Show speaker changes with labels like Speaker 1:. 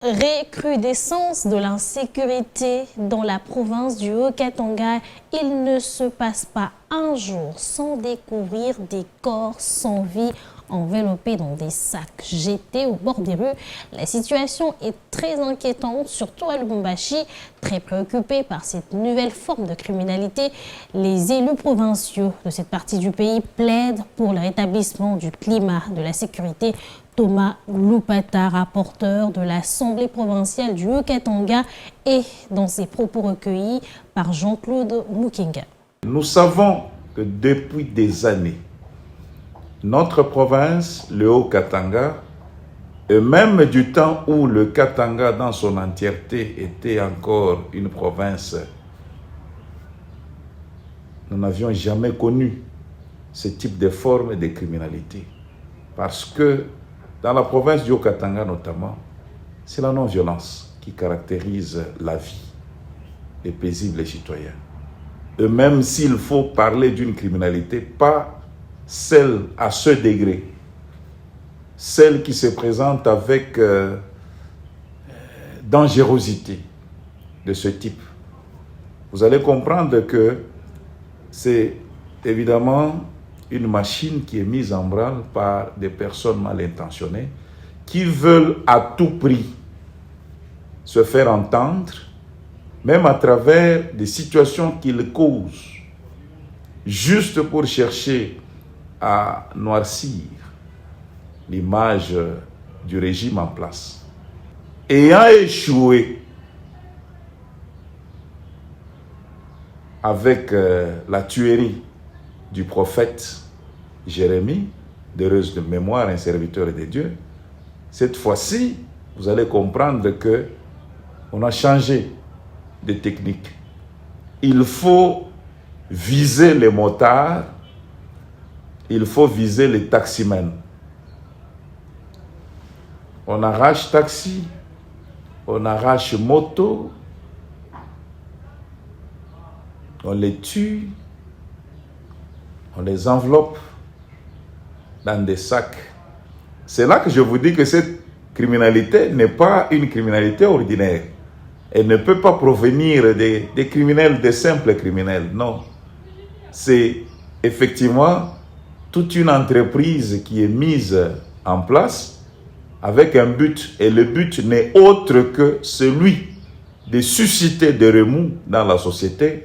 Speaker 1: Recrudescence de l'insécurité dans la province du Haut-Katanga. Il ne se passe pas un jour sans découvrir des corps sans vie enveloppés dans des sacs jetés au bord des rues. La situation est très inquiétante, surtout à Lubumbashi. Très préoccupés par cette nouvelle forme de criminalité, les élus provinciaux de cette partie du pays plaident pour le rétablissement du climat de la sécurité. Thomas Loupata, rapporteur de l'Assemblée provinciale du Haut-Katanga, est dans ses propos recueillis par Jean-Claude Mukinga.
Speaker 2: Nous savons que depuis des années, notre province, le Haut-Katanga, et même du temps où le Katanga dans son entièreté était encore une province, nous n'avions jamais connu ce type de forme de criminalité. Parce que dans la province du Haut-Katanga notamment, c'est la non-violence qui caractérise la vie des paisibles citoyens. Et même s'il faut parler d'une criminalité, pas celle à ce degré, celle qui se présente avec dangerosité de ce type. Vous allez comprendre que c'est évidemment une machine qui est mise en branle par des personnes mal intentionnées qui veulent à tout prix se faire entendre, même à travers des situations qu'ils causent, juste pour chercher à noircir l'image du régime en place. Ayant échoué avec la tuerie du prophète Jérémie, d'heureuse de mémoire, un serviteur de Dieu, cette fois-ci, vous allez comprendre que on a changé de technique. Il faut viser les motards, il faut viser les taximens. On arrache taxi, on arrache moto, on les tue, on les enveloppe dans des sacs. C'est là que je vous dis que cette criminalité n'est pas une criminalité ordinaire. Elle ne peut pas provenir des criminels, des simples criminels, non. C'est effectivement toute une entreprise qui est mise en place avec un but, et le but n'est autre que celui de susciter des remous dans la société